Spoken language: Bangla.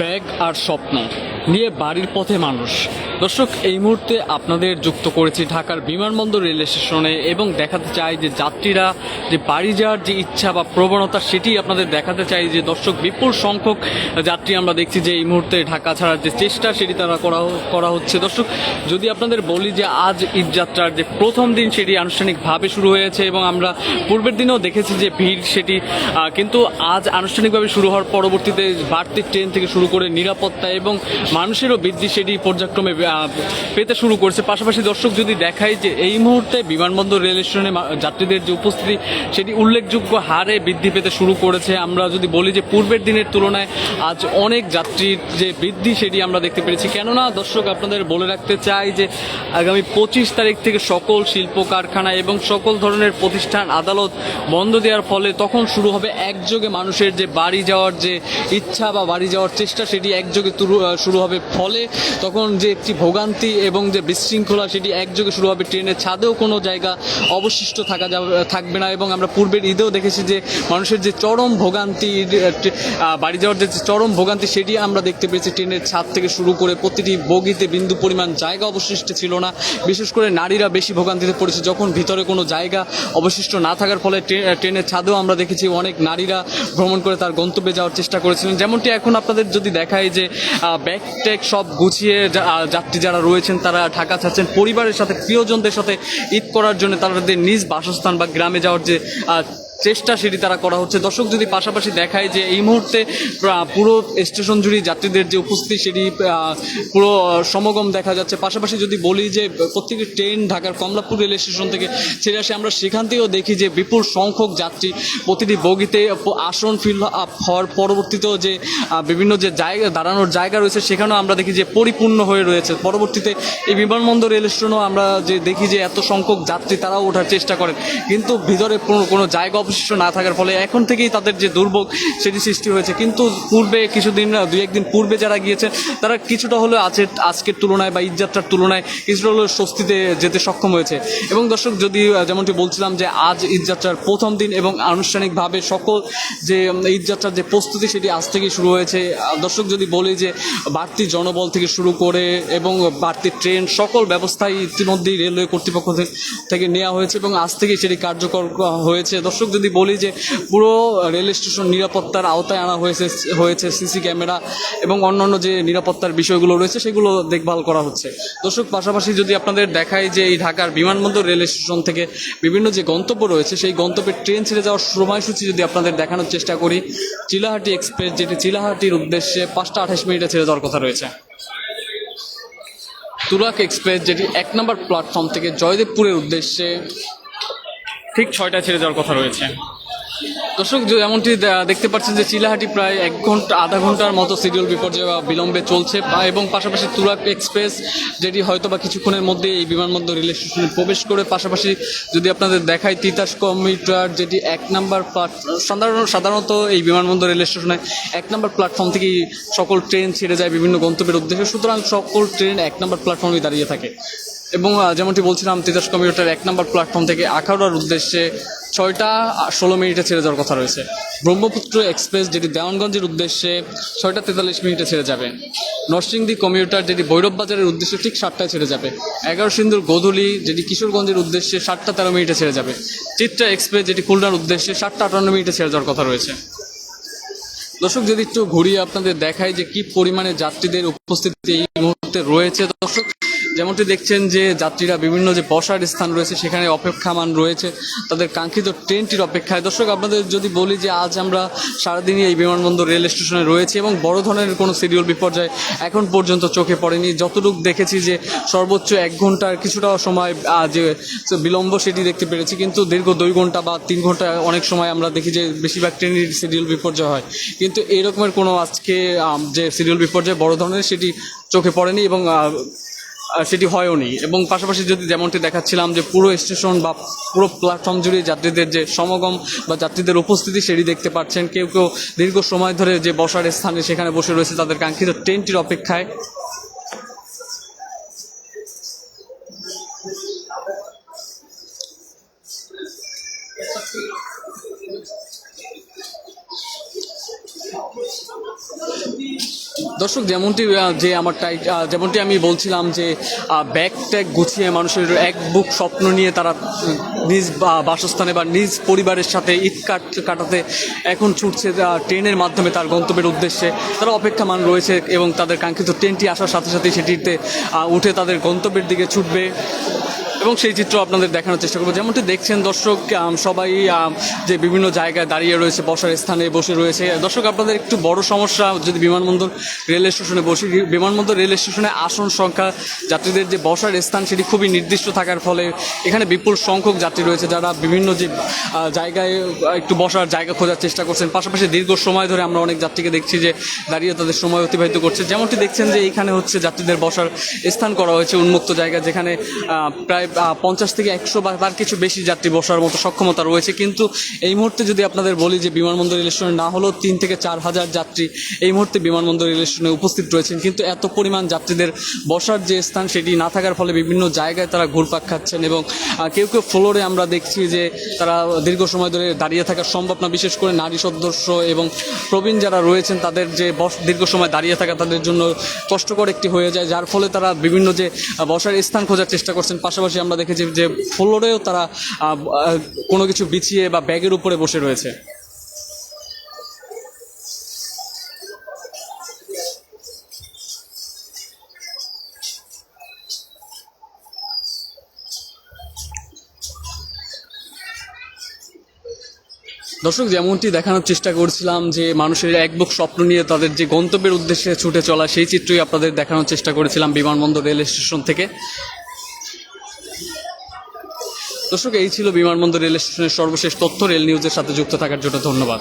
ব্যাগ আর স্বপ্ন নিয়ে বাড়ির পথে মানুষ। দর্শক, এই মুহূর্তে আপনাদের যুক্ত করেছি ঢাকার বিমানবন্দর রেল স্টেশনে এবং দেখাতে চাই যে যাত্রীরা যে বাড়ি যাওয়ার যে ইচ্ছা বা প্রবণতা সেটি আপনাদের দেখাতে চাই যে দর্শক বিপুল সংখ্যক যাত্রী আমরা দেখছি যে এই মুহূর্তে ঢাকা ছাড়ার যে চেষ্টা সেটি তারা করা হচ্ছে। দর্শক, যদি আপনাদের বলি যে আজ ঈদযাত্রার যে প্রথম দিন সেটি আনুষ্ঠানিকভাবে শুরু হয়েছে এবং আমরা পূর্বের দিনেও দেখেছি যে ভিড় সেটি কিন্তু আজ আনুষ্ঠানিকভাবে শুরু হওয়ার পরবর্তীতে বাড়তি ট্রেন থেকে শুরু করে নিরাপত্তা এবং মানুষেরও বৃদ্ধি সেটি পর্যায়ক্রমে পেতে শুরু করছে। পাশাপাশি দর্শক, যদি দেখাই যে এই মুহূর্তে বিমানবন্দর রেল স্টেশনে যাত্রীদের যে উপস্থিতি সেটি উল্লেখযোগ্য হারে বৃদ্ধি পেতে শুরু করেছে। আমরা যদি বলি যে পূর্বের দিনের তুলনায় আজ অনেক যাত্রীর যে বৃদ্ধি সেটি আমরা দেখতে পেরেছি। কেননা দর্শক, আপনাদের বলে রাখতে চাই যে আগামী 25 তারিখ থেকে সকল শিল্প কারখানা এবং সকল ধরনের প্রতিষ্ঠান আদালত বন্ধ দেওয়ার ফলে তখন শুরু হবে একযোগে মানুষের যে বাড়ি যাওয়ার যে ইচ্ছা বা বাড়ি যাওয়ার চেষ্টা সেটি একযোগে শুরু হবে। ফলে তখন যে একটি ভোগান্তি এবং যে বিশৃঙ্খলা সেটি একযোগে শুরু হবে। ট্রেনের ছাদেও কোনো জায়গা অবশিষ্ট থাকবে না। এবং আমরা পূর্বের ঈদেও দেখেছি যে মানুষের যে চরম ভোগান্তি, বাড়ি যাওয়ার যে চরম ভোগান্তি সেটি আমরা দেখতে পেয়েছি। ট্রেনের ছাদ থেকে শুরু করে প্রতিটি বগিতে বিন্দু পরিমাণ জায়গা অবশিষ্ট ছিল না। বিশেষ করে নারীরা বেশি ভোগান্তিতে পড়েছে, যখন ভিতরে কোনো জায়গা অবশিষ্ট না থাকার ফলে ট্রেনের ছাদেও আমরা দেখেছি অনেক নারীরা ভ্রমণ করে তার গন্তব্যে যাওয়ার চেষ্টা করেছিলেন। যেমনটি এখন আপনাদের যদি দেখায় যে ব্যাগ ট্যাগ সব গুছিয়ে যাত্রী যারা রয়েছেন তারা ঢাকা ছাড়ছেন পরিবারের সাথে, প্রিয়জনদের সাথে ঈদ করার জন্য তাদের নিজ বাসস্থান বা গ্রামে যাওয়ার যে চেষ্টা সেটি তারা করা হচ্ছে। দর্শক, যদি পাশাপাশি দেখায় যে এই মুহূর্তে পুরো স্টেশন জুড়ে যাত্রীদের যে উপস্থিতি সেটি পুরো সমাগম দেখা যাচ্ছে। পাশাপাশি যদি বলি যে প্রত্যেকটি ট্রেন ঢাকার কমলাপুর রেল স্টেশন থেকে ছেড়ে আসে, আমরা সেখান থেকেও দেখি যে বিপুল সংখ্যক যাত্রী প্রতিটি বগিতে আসন ফিল আপ হওয়ার পরবর্তীতেও যে বিভিন্ন যে জায়গা দাঁড়ানোর জায়গা রয়েছে সেখানেও আমরা দেখি যে পরিপূর্ণ হয়ে রয়েছে। পরবর্তীতে এই বিমানবন্দর রেল স্টেশনও আমরা যে দেখি যে এত সংখ্যক যাত্রী তারাও ওঠার চেষ্টা করেন, কিন্তু ভিতরে কোনো জায়গা অবশিষ্ট না থাকার ফলে এখন থেকেই তাদের যে দুর্ভোগ সেটি সৃষ্টি হয়েছে। কিন্তু পূর্বে কিছুদিন, দুই একদিন পূর্বে যারা গিয়েছে তারা কিছুটা হলেও আজকের তুলনায় বা ঈদযাত্রার তুলনায় কিছুটা হলেও স্বস্তিতে যেতে সক্ষম হয়েছে। এবং দর্শক, যদি যেমনটি বলছিলাম যে আজ ঈদযাত্রার প্রথম দিন এবং আনুষ্ঠানিকভাবে সকল যে ঈদযাত্রার যে প্রস্তুতি সেটি আজ থেকেই শুরু হয়েছে। দর্শক, যদি বলি যে বাড়তি জনবল থেকে শুরু করে এবং বাড়তি ট্রেন সকল ব্যবস্থাই ইতিমধ্যেই রেলওয়ে কর্তৃপক্ষ থেকে নেওয়া হয়েছে এবং আজ থেকেই সেটি কার্যকর হয়েছে। দর্শক, যদি বলি যে পুরো রেল স্টেশন নিরাপত্তার আওতায় আনা হয়েছে সিসি ক্যামেরা এবং অন্যান্য যে নিরাপত্তার বিষয়গুলো রয়েছে সেগুলো দেখভাল করা হচ্ছে। দর্শক, পাশাপাশি যদি আপনাদের দেখায় যে এই ঢাকার বিমানবন্দর রেল স্টেশন থেকে বিভিন্ন যে গন্তব্য রয়েছে সেই গন্তব্যের ট্রেন ছেড়ে যাওয়ার সময়সূচি যদি আপনাদের দেখানোর চেষ্টা করি, চিলাহাটি এক্সপ্রেস যেটি চিলাহাটির উদ্দেশ্যে 5টা 28 মিনিটে ছেড়ে যাওয়ার কথা রয়েছে। তুরাগ এক্সপ্রেস যেটি 1 নম্বর প্ল্যাটফর্ম থেকে জয়দেবপুরের উদ্দেশ্যে ঠিক 6টায় ছেড়ে যাওয়ার কথা রয়েছে। দর্শক, যেমনটি দেখতে পাচ্ছেন যে চিলাহাটি প্রায় আধা ঘন্টার মতো শিডিউল বিপর্যয় বা বিলম্বে চলছে এবং পাশাপাশি তুরাগ এক্সপ্রেস যেটি হয়তো বা কিছুক্ষণের মধ্যে এই বিমানবন্দর রেল স্টেশনে প্রবেশ করে। পাশাপাশি যদি আপনাদের দেখায় তিতাস কমিউটার যেটি 1 নম্বর সাধারণত এই বিমানবন্দর রেল স্টেশনে 1 নম্বর প্ল্যাটফর্ম থেকেই সকল ট্রেন ছেড়ে যায় বিভিন্ন গন্তব্যের উদ্দেশ্যে, সুতরাং সকল ট্রেন 1 নম্বর প্ল্যাটফর্মে দাঁড়িয়ে থাকে। এবং যেমনটি বলছিলাম, তিতাস কমিউটার 1 নম্বর প্ল্যাটফর্ম থেকে আখাউড়ার উদ্দেশ্যে 6টা 16 মিনিটে ছেড়ে যাওয়ার কথা রয়েছে। ব্রহ্মপুত্র এক্সপ্রেস যেটি দেওয়ানগঞ্জের উদ্দেশ্যে 6টা 43 মিনিটে ছেড়ে যাবে। নরসিংদী কমিউটার যেটি ভৈরব বাজারের উদ্দেশ্যে ঠিক 7টায় ছেড়ে যাবে। 11 সিন্দুর গোধূলি যেটি কিশোরগঞ্জের উদ্দেশ্যে 7টা 13 মিনিটে ছেড়ে যাবে। চিত্রা এক্সপ্রেস যেটি খুলনার উদ্দেশ্যে 7টা 58 মিনিটে ছেড়ে যাওয়ার কথা রয়েছে। দর্শক, যদি একটু ঘুরিয়ে আপনাদের দেখাই যে কি পরিমাণে যাত্রীদের উপস্থিতি এই মুহূর্তে রয়েছে। দর্শক, যেমনটি দেখছেন যে যাত্রীরা বিভিন্ন যে বসার স্থান রয়েছে সেখানে অপেক্ষামান রয়েছে তাদের কাঙ্ক্ষিত ট্রেনটির অপেক্ষায়। দর্শক, আপনাদের যদি বলি যে আজ আমরা সারাদিনই এই বিমানবন্দর রেল স্টেশনে রয়েছে এবং বড় ধরনের কোনো শিডিউল বিপর্যয় এখন পর্যন্ত চোখে পড়েনি। যতটুকু দেখেছি যে সর্বোচ্চ 1 ঘন্টার কিছুটা সময় যে বিলম্ব সেটি দেখতে পেরেছি, কিন্তু দীর্ঘ 2 ঘন্টা বা 3 ঘন্টা অনেক সময় আমরা দেখি যে বেশিরভাগ ট্রেনের শিডিউল বিপর্যয় হয়, কিন্তু এই রকমের কোনো আজকে যে শিডিউল বিপর্যয় বড় ধরনের সেটি চোখে পড়েনি এবং সেটি হয়ও নি। এবং পাশাপাশি যদি যেমনটি দেখাচ্ছিলাম যে পুরো স্টেশন বা পুরো প্ল্যাটফর্ম জুড়ে যাত্রীদের যে সমাগম বা যাত্রীদের উপস্থিতি সেটি দেখতে পাচ্ছেন। কেউ কেউ দীর্ঘ সময় ধরে যে বসার স্থানে সেখানে বসে রয়েছে তাদের কাঙ্ক্ষিত ট্রেনটির অপেক্ষায়। দর্শক যেমনটি আমি বলছিলাম যে ব্যাগ ট্যাগ গুছিয়ে মানুষের এক বুক স্বপ্ন নিয়ে তারা নিজ বাসস্থানে বা নিজ পরিবারের সাথে ঈদ কাটাতে এখন ছুটছে ট্রেনের মাধ্যমে তার গন্তব্যের উদ্দেশ্যে। তারা অপেক্ষামান রয়েছে এবং তাদের কাঙ্ক্ষিত ট্রেনটি আসার সাথে সাথে সেটিতে উঠে তাদের গন্তব্যের দিকে ছুটবে এবং সেই চিত্র আপনাদের দেখানোর চেষ্টা করবো। যেমনটি দেখছেন দর্শক, সবাই যে বিভিন্ন জায়গায় দাঁড়িয়ে রয়েছে, বসার স্থানে বসে রয়েছে। দর্শক, আপনাদের একটু বড় সমস্যা যদি বিমানবন্দর রেল স্টেশনে বসি, বিমানবন্দর রেল স্টেশনে আসন সংখ্যা, যাত্রীদের যে বসার স্থান সেটি খুবই নির্দিষ্ট থাকার ফলে এখানে বিপুল সংখ্যক যাত্রী রয়েছে যারা বিভিন্ন যে জায়গায় একটু বসার জায়গা খোঁজার চেষ্টা করছেন। পাশাপাশি দীর্ঘ সময় ধরে আমরা অনেক যাত্রীকে দেখছি যে দাঁড়িয়ে তাদের সময় অতিবাহিত করছে। যেমনটি দেখছেন যে এখানে হচ্ছে যাত্রীদের বসার স্থান করা হয়েছে উন্মুক্ত জায়গা, যেখানে প্রায় 50 থেকে 100 বা তার কিছু বেশি যাত্রী বসার মতো সক্ষমতা রয়েছে। কিন্তু এই মুহূর্তে যদি আপনাদের বলি যে বিমানবন্দর রেল স্টেশনে না হলেও 3 থেকে 4 হাজার যাত্রী এই মুহূর্তে বিমানবন্দর রেল স্টেশনে উপস্থিত রয়েছেন, কিন্তু এত পরিমাণ যাত্রীদের বসার যে স্থান সেটি না থাকার ফলে বিভিন্ন জায়গায় তারা ঘুরপাক খাচ্ছেন এবং কেউ কেউ ফ্লোরে আমরা দেখছি যে তারা দীর্ঘ সময় ধরে দাঁড়িয়ে থাকা সম্ভব না, বিশেষ করে নারী সদস্য এবং প্রবীণ যারা রয়েছেন তাদের যে দীর্ঘ সময় দাঁড়িয়ে থাকা তাদের জন্য কষ্টকর একটি হয়ে যায়, যার ফলে তারা বিভিন্ন যে বসার স্থান খোঁজার চেষ্টা করছেন। পাশাপাশি আমরা দেখেছি যে ফ্লোরেও তারা কোনো কিছু বিছিয়ে বা ব্যাগের উপরে বসে রয়েছে। দর্শক, যেমনটি দেখানোর চেষ্টা করছিলাম যে মানুষের এক বুক স্বপ্ন নিয়ে তাদের যে গন্তব্যের উদ্দেশ্যে ছুটে চলা, সেই চিত্রই আপনাদের দেখানোর চেষ্টা করেছিলাম বিমানবন্দর রেল স্টেশন থেকে। দর্শক, এই ছিল বিমানবন্দর রেল স্টেশনের সর্বশেষ তথ্য। রেল নিউজের সাথে যুক্ত থাকার জন্য ধন্যবাদ।